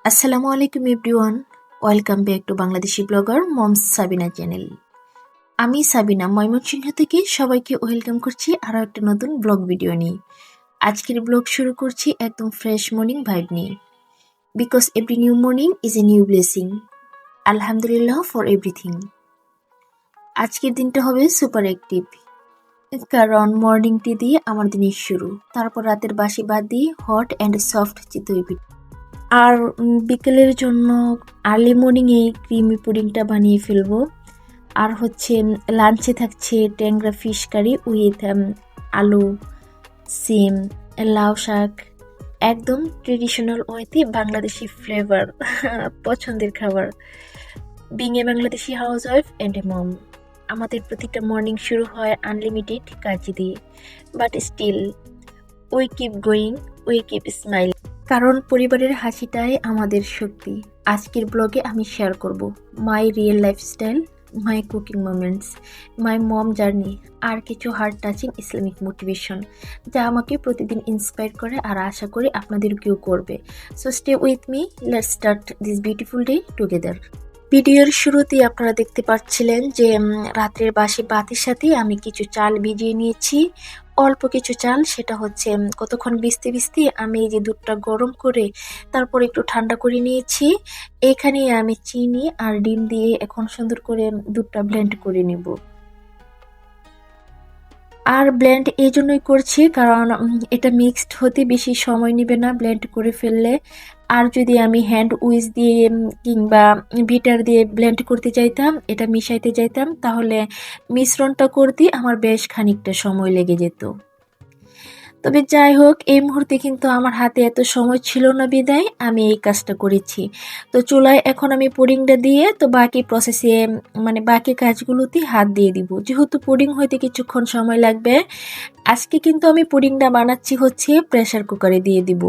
আসসালামু আলাইকুম everyone, welcome back to Bangladeshi blogger moms Sabina channel. আমি সাবিনা ময়মনসিংহ থেকে সবাইকে ওয়েলকাম করছি আরও একটা নতুন ব্লগ ভিডিও নিয়ে। আজকের ব্লগ শুরু করছি একদম ফ্রেশ মর্নিং ভাইব নিয়ে। Because every new morning is a new blessing. আলহামদুলিল্লাহ ফর এভরিথিং। আজকের দিনটা হবে সুপার অ্যাক্টিভ, কারণ মর্নিং টি দিয়ে আমার দিনের শুরু, তারপর রাতের বাসি ভাত দিয়ে হট অ্যান্ড সফট চিতই পিঠা, আর বিকেলের জন্য আর্লি মর্নিংয়ে ক্রিমি পুডিংটা বানিয়ে ফেলবো। আর হচ্ছে লাঞ্চে থাকছে ট্যাংরা ফিশ কারি উইথ আলু, সিম, লাউ শাক, একদম ট্রেডিশনাল ওয়েতে বাংলাদেশি ফ্লেভার পছন্দের খাবার। Being a Bangladeshi housewife and a mom, আমাদের প্রতিটা মর্নিং শুরু হয় আনলিমিটেড কাজ দিয়ে, but still we keep going, we keep smile, কারণ পরিবারের হাসিটাই আমাদের শক্তি। আজকের ব্লগে আমি শেয়ার করব my real lifestyle, my cooking moments, my mom journey, আর কিছু হার্ট টাচিং ইসলামিক মোটিভেশন যা আমাকে প্রতিদিন ইন্সপায়ার করে, আর আশা করি আপনাদেরকেও করবে। So stay with me, let's start this beautiful day together. ভিডিওর শুরুতেই আপনারা দেখতে পাচ্ছিলেন যে রাত্রের বাসি ভাতের সাথে আমি কিছু চাল ভিজিয়ে নিয়েছি, অল্প কিছু চাল। সেটা হচ্ছে কতক্ষণ ভিজতে ভিজতে আমি এই যে দুধটা গরম করে তারপর একটু ঠান্ডা করে নিয়েছি। এখানে আমি চিনি আর ডিম দিয়ে এখন সুন্দর করে দুধটা ব্লেন্ড করে নেব। আর ব্লেন্ড এই জন্যই করছি কারণ এটা মিক্সড হতে বেশি সময় নেবে না ব্লেন্ড করে ফেললে। আর যদি আমি হ্যান্ড উইচ দিয়ে কিংবা বিটার দিয়ে ব্লেন্ড করতে চাইতাম, এটা মিশাইতে চাইতাম, তাহলে মিশ্রণটা করতে আমার বেশ খানিকটা সময় লেগে যেত। তবে যাই হোক, এই মুহূর্তে কিন্তু আমার হাতে এত সময় ছিল না বিদায় আমি এই কাজটা করেছি। তো চুলায় এখন আমি পুডিংটা দিয়ে তো বাকি প্রসেসে মানে বাকি কাজগুলোতে হাত দিয়ে দিব, যেহেতু পুডিং হইতে কিছুক্ষণ সময় লাগবে। আজকে কিন্তু আমি পুডিংটা বানাচ্ছি হচ্ছে প্রেসার কুকারে দিয়ে দিব,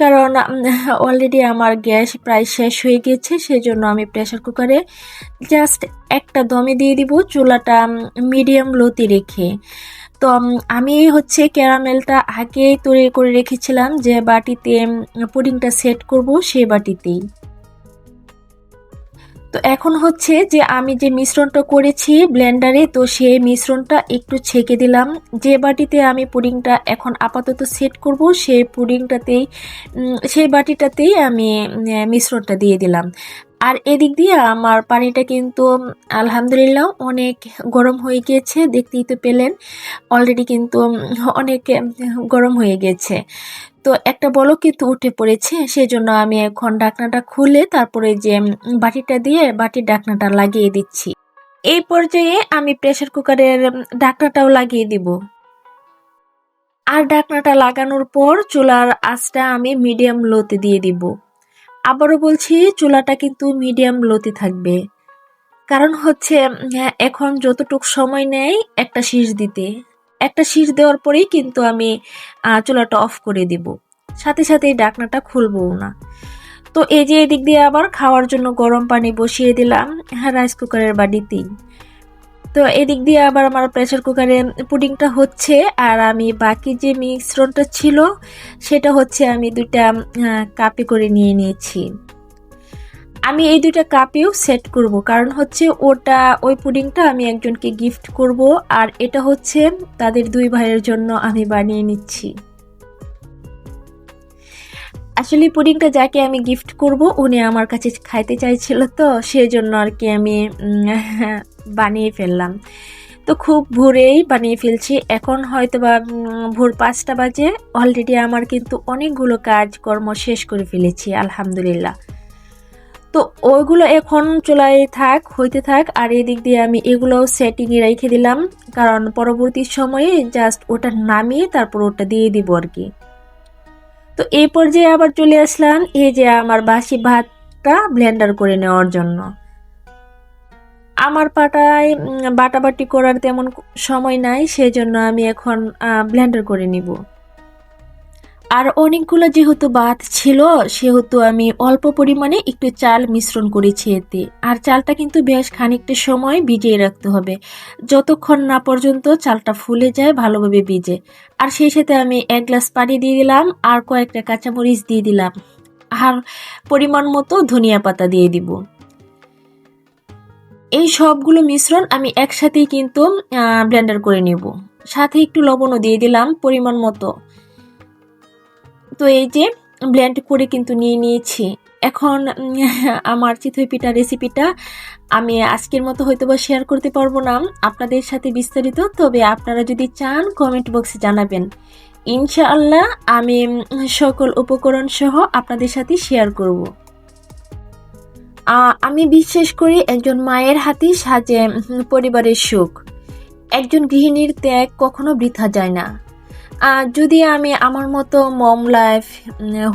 কারণ অলরেডি আমার গ্যাস প্রায় শেষ হয়ে গেছে, সেজন্য আমি প্রেসার কুকারে জাস্ট একটা দমে দিয়ে দিব, চুলাটা মিডিয়াম লোতে রেখে। তো আমি হচ্ছে ক্যারামেলটা আগেই তৈরি করে রেখেছিলাম, যে বাটিতে পুডিংটা সেট করব সেই বাটিতেই। তো এখন হচ্ছে যে আমি যে মিশ্রণটা করেছি ব্লেন্ডারে, তো সেই মিশ্রণটা একটু ছেঁকে দিলাম। যে বাটিতে আমি পুডিংটা এখন আপাতত সেট করব সেই বাটিটাতেই আমি মিশ্রণটা দিয়ে দিলাম। আর এদিক দিয়ে আমার পানিটা কিন্তু আলহামদুলিল্লাহ অনেক গরম হয়ে গিয়েছে, দেখতেই তো পেলেন অলরেডি কিন্তু অনেক গরম হয়ে গেছে। তো একটা বলক কিন্তু উঠে পড়েছে, সেজন্য আমি এখন ঢাকনাটা খুলে তারপরে যে বাটিটা দিয়ে বাটির ঢাকনাটা লাগিয়ে দিচ্ছি। এই পর্যায়ে আমি প্রেসার কুকারের ঢাকনাটাও লাগিয়ে দিব। আর ঢাকনাটা লাগানোর পর চুলার আঁচটা আমি মিডিয়াম লোতে দিয়ে দিব। আবারও বলছি, চুলাটা কিন্তু মিডিয়াম লোতে থাকবে, কারণ হচ্ছে এখন যতটুকু সময় নেয় একটা শীষ দেওয়ার পরেই কিন্তু আমি চুলাটা অফ করে দিব, সাথে সাথে ঢাকনাটা খুলবও না। তো এই যে এদিক দিয়ে আবার খাওয়ার জন্য গরম পানি বসিয়ে দিলাম রাইস কুকারের বাটিতেই। তো এদিক দিয়ে আবার আমার প্রেসার কুকারে পুডিংটা হচ্ছে, আর আমি বাকি যে মিশ্রণটা ছিল সেটা হচ্ছে আমি 2টা কাপে করে নিয়ে নিয়েছি। আমি এই 2টা কাপেও সেট করব, কারণ হচ্ছে ওই পুডিংটা আমি একজনকে গিফট করব, আর এটা হচ্ছে তাদের 2 ভাইয়ের জন্য আমি বানিয়ে নিচ্ছি। আসলে পুডিংটা যাকে আমি গিফট করব উনি আমার কাছে খাইতে চাইছিল, তো সেজন্য আর কি আমি বানিয়ে ফেললাম। তো খুব ভোরেই বানিয়ে ফেলছি, এখন হয়তো বা ভোর 5টা বাজে। অলরেডি আমার কিন্তু অনেকগুলো কাজকর্ম শেষ করে ফেলেছি আলহামদুলিল্লাহ। তো ওইগুলো এখন চুলায় হইতে থাক, আর এদিক দিয়ে আমি এগুলো সেটিংয়ে রেখে দিলাম, কারণ পরবর্তী সময়ে জাস্ট ওটা নামিয়ে তারপর ওটা দিয়ে দিব আর কি। তো এই পর্যায়ে আবার চলে আসলাম এই যে আমার বাসি ভাতটা ব্লেন্ডার করে নেওয়ার জন্য। আমার পাটায় বাটাবাটি করার তেমন সময় নাই, সেজন্য আমি এখন ব্লেন্ডার করে নিব। আর অনেকগুলো যেহেতু ভাত ছিল, সেহেতু আমি অল্প পরিমাণে একটু চাল মিশ্রণ করেছি এতে। আর চালটা কিন্তু বেশ খানিকটা সময় ভিজিয়ে রাখতে হবে, যতক্ষণ না পর্যন্ত চালটা ফুলে যায় ভালোভাবে ভিজে। আর সেই সাথে আমি 1 গ্লাস পানি দিয়ে দিলাম, আর কয়েকটা কাঁচামরিচ দিয়ে দিলাম। আর পরিমাণ মতো ধনিয়া পাতা দিয়ে দিব। এই সবগুলো মিশ্রণ আমি একসাথেই কিন্তু ব্লেন্ডার করে নিব। সাথে একটু লবণও দিয়ে দিলাম পরিমাণ মতো। তো এই যে ব্লেন্ড করে কিন্তু নিয়ে নিয়েছি। এখন আমার চিতই পিঠা রেসিপিটা আমি আজকের মতো হয়তোবা শেয়ার করতে পারবো না আপনাদের সাথে বিস্তারিত, তবে আপনারা যদি চান কমেন্ট বক্সে জানাবেন। ইনশাআল্লাহ আমি সকল উপকরণ সহ আপনাদের সাথে শেয়ার করব। আমি বিশ্বাস করি একজন মায়ের হাতেই সাজে পরিবারের সুখ। একজন গৃহিণীর ত্যাগ কখনো বৃথা যায় না। যদি আমি আমার মতো মম লাইফ,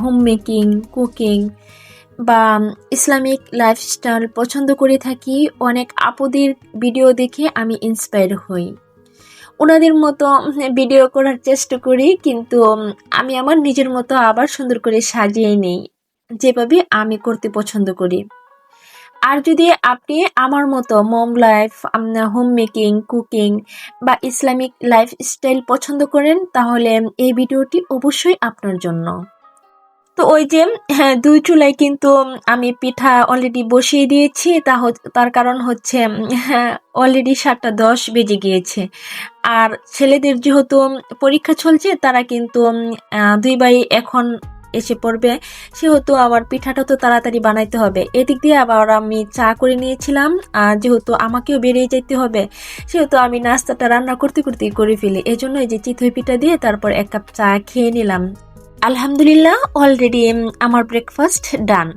হোম মেকিং, কুকিং বা ইসলামিক লাইফস্টাইল পছন্দ করে থাকি, অনেক আপুদের ভিডিও দেখে আমি ইন্সপায়ার হই। ওনাদের মতো ভিডিও করার চেষ্টা করি, কিন্তু আমি আমার নিজের মতো আবার সুন্দর করে সাজিয়ে নেই, যেভাবে আমি করতে পছন্দ করি। আর যদি আপনি আমার মতো মম লাইফ, হোম মেকিং, কুকিং বা ইসলামিক লাইফস্টাইল পছন্দ করেন, তাহলে এই ভিডিওটি অবশ্যই আপনার জন্য। তো ওই যে দুই চুলায় কিন্তু আমি পিঠা অলরেডি বসিয়ে দিয়েছি। তার কারণ হচ্ছে অলরেডি 7:10 বেজে গিয়েছে। আর ছেলেদের যেহেতু পরীক্ষা চলছে, তারা কিন্তু 2 ভাই এখন এসে পড়বে, সেহেতু আমার পিঠাটা তো তাড়াতাড়ি বানাইতে হবে। এদিক দিয়ে আবার আমি চা করে নিয়েছিলাম, যেহেতু আমাকেও বেরিয়ে যেতে হবে, সেহেতু আমি নাস্তাটা রান্না করতে করতেই করে ফেলি। এজন্য এই যে চিতই পিঠা দিয়ে তারপর 1 কাপ চা খেয়ে নিলাম। আলহামদুলিল্লাহ, অলরেডি আমার ব্রেকফাস্ট ডান।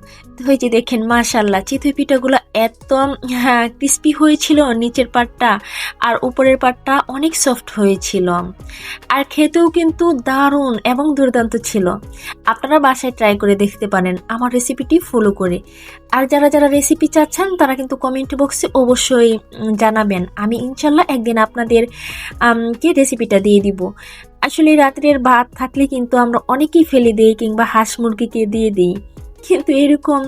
ওই যে দেখেন, মাশাল্লাহ, চিতই পিঠাগুলো এত ক্রিস্পি হয়েছিল নিচের পাটটা, আর উপরের পাটটা অনেক সফট হয়েছিল। আর খেতেও কিন্তু দারুণ এবং দুর্দান্ত ছিল। আপনারা বাসায় ট্রাই করে দেখতে পারেন আমার রেসিপিটি ফলো করে। আর যারা যারা রেসিপি চাচ্ছেন তারা কিন্তু কমেন্ট বক্সে অবশ্যই জানাবেন। আমি ইনশাল্লাহ একদিন আপনাদের কে রেসিপিটা দিয়ে দিব। আসলে রাত্রের ভাত থাকলে কিন্তু আমরা অনেকেই ফেলে দিই, কিংবা হাঁস মুরগিকে দিয়ে দিই, কিন্তু এরকম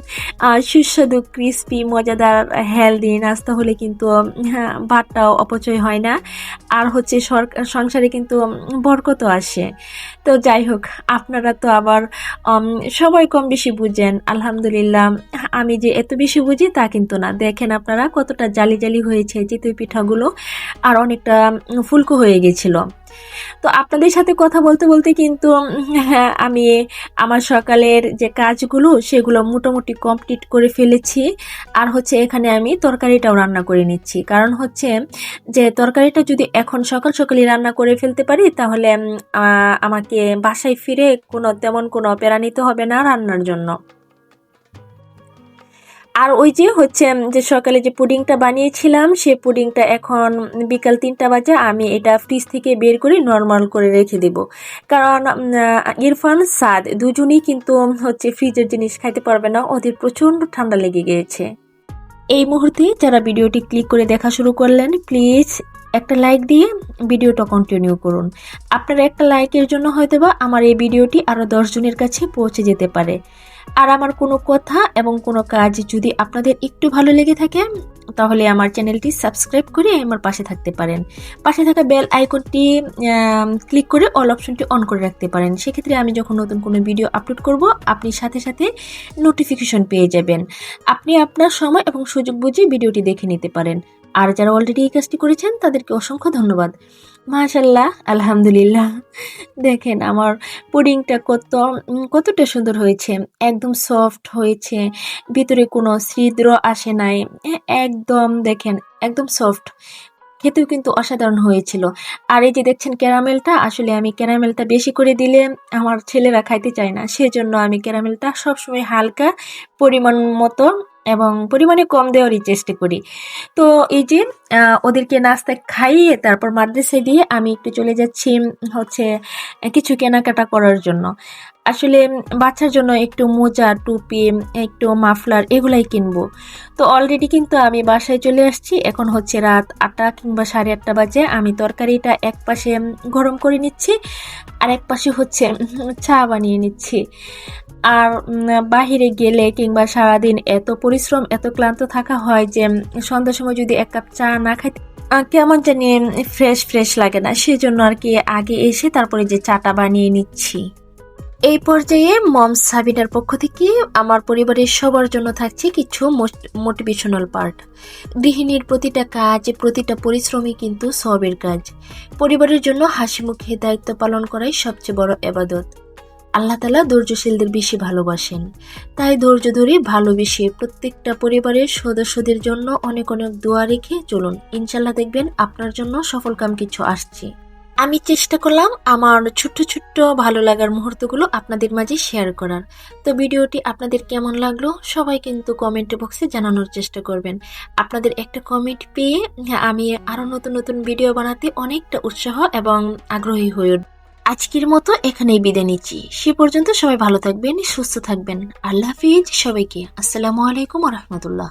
সুস্বাদু ক্রিস্পি মজাদার হেলদি নাস্তা হলে কিন্তু ভাতটাও অপচয় হয় না, আর হচ্ছে সংসারে কিন্তু বরকতও আসে। তো যাই হোক, আপনারা তো আবার সবাই কম বেশি বুঝেন। আলহামদুলিল্লাহ, আমি যে এত বেশি বুঝি তা কিন্তু না। দেখেন আপনারা কতটা জালি জালি হয়েছে চিতই পিঠাগুলো, আর অনেকটা ফুলকো হয়ে গেছিল। তো আপনাদের সাথে কথা বলতে বলতে কিন্তু হ্যাঁ, আমি আমার সকালের যে কাজগুলো সেগুলো মোটামুটি কমপ্লিট করে ফেলেছি। আর হচ্ছে এখানে আমি তরকারিটাও রান্না করে নিচ্ছি, কারণ হচ্ছে যে তরকারিটা যদি এখন সকাল সকালই রান্না করে ফেলতে পারি, তাহলে আমাকে বাসায় ফিরে তেমন কোনো প্যারা নিতে হবে না রান্নার জন্য। আর ওই যে হচ্ছে যে সকালে যে পুডিংটা বানিয়েছিলাম, সে পুডিংটা এখন বিকাল 3টা বাজে আমি এটা ফ্রিজ থেকে বের করে নর্মাল করে রেখে দেব। কারণ ইরফান, সাদ দুজনেই কিন্তু হচ্ছে ফ্রিজের জিনিস খাইতে পারবে না, ওদের প্রচণ্ড ঠান্ডা লেগে গিয়েছে। এই মুহূর্তে যারা ভিডিওটি ক্লিক করে দেখা শুরু করলেন, প্লিজ একটা লাইক দিয়ে ভিডিওটা কন্টিনিউ করুন। আপনার একটা লাইকের জন্য হয়তোবা আমার এই ভিডিওটি আরও 10 জনের কাছে পৌঁছে যেতে পারে। আর আমার কোনো কথা এবং কোনো কাজ যদি আপনাদের একটু ভালো লেগে থাকে, তাহলে আমার চ্যানেলটি সাবস্ক্রাইব করে আমার পাশে থাকতে পারেন। পাশে থাকা বেল আইকনটি ক্লিক করে অল অপশনটি অন করে রাখতে পারেন। সেক্ষেত্রে আমি যখন নতুন কোনো ভিডিও আপলোড করব, আপনি সাথে সাথে নোটিফিকেশন পেয়ে যাবেন। আপনি আপনার সময় এবং সুযোগ বুঝে ভিডিওটি দেখে নিতে পারেন। আর যারা অলরেডি এই কাজটি করেছেন তাদেরকে অসংখ্য ধন্যবাদ। মাশাল্লাহ, আলহামদুলিল্লাহ, দেখেন আমার পুডিংটা কতটা সুন্দর হয়েছে। একদম সফট হয়েছে, ভিতরে কোনো ছিদ্র আসে নাই, একদম দেখেন একদম সফট। খেতেও কিন্তু অসাধারণ হয়েছিল। আর এই যে দেখছেন ক্যারামেলটা, আসলে আমি ক্যারামেলটা বেশি করে দিলে আমার ছেলেরা খাইতে চায় না, সেজন্য আমি ক্যারামেলটা সবসময় হালকা পরিমাণ মতো এবং পরিমাণে কম দেওয়ারই চেষ্টা করি। তো এই যে ওদেরকে নাস্তা খাইয়ে তারপর মাদ্রাসায় দিয়ে আমি একটু চলে যাচ্ছি হচ্ছে কিছু কেনাকাটা করার জন্য। আসলে বাচ্চার জন্য একটু মোজা, টুপি, একটু মাফলার এগুলাই কিনবো। তো অলরেডি কিন্তু আমি বাসায় চলে আসছি। এখন হচ্ছে রাত 8টা কিংবা 8:30 বাজে। আমি তরকারিটা এক পাশে গরম করে নিচ্ছি, আর এক পাশে হচ্ছে চা বানিয়ে নিচ্ছি। আর বাহিরে গেলে কিংবা সারাদিন এত পরিশ্রম, এত ক্লান্ত থাকা হয় যে সন্ধ্যার সময় যদি 1 কাপ চা না খাইতে কেমন জানি ফ্রেশ লাগে না। সেজন্য আর কি আগে এসে তারপরে যে চাটা বানিয়ে নিচ্ছি। এই পর্যায়ে মম সাবিনার পক্ষ থেকে আমার পরিবারের সবার জন্য থাকছে কিছু মোটিভেশনাল পার্ট। গৃহিণীর প্রতিটা কাজ, প্রতিটা পরিশ্রমই কিন্তু সবের কাজ। পরিবারের জন্য হাসি মুখে দায়িত্ব পালন করাই সবচেয়ে বড় ইবাদত। আল্লাহ তাআলা ধৈর্যশীলদের বেশি ভালোবাসেন। তাই ধৈর্য ধরে ভালোবেসে প্রত্যেকটা পরিবারের সদস্যদের জন্য অনেক অনেক দোয়া রেখে চলুন। ইনশাল্লাহ দেখবেন আপনার জন্য সফলকাম কিছু আসছে। আমি চেষ্টা করলাম আমার ছোট্ট ছোট্ট ভালো লাগার মুহূর্তগুলো আপনাদের মাঝে শেয়ার করার। তো ভিডিওটি আপনাদের কেমন লাগলো সবাই কিন্তু কমেন্ট বক্সে জানানোর চেষ্টা করবেন। আপনাদের একটা কমেন্ট পেয়ে আমি আরো নতুন নতুন ভিডিও বানাতে অনেকটা উৎসাহ এবং আগ্রহী হয়ে উঠব। আজকের মতো এখানেই বিদায় নিচ্ছি। সে পর্যন্ত সবাই ভালো থাকবেন, সুস্থ থাকবেন। আল্লাহ হাফিজ সবাইকে। আসসালামু আলাইকুম ওয়া রাহমাতুল্লাহ।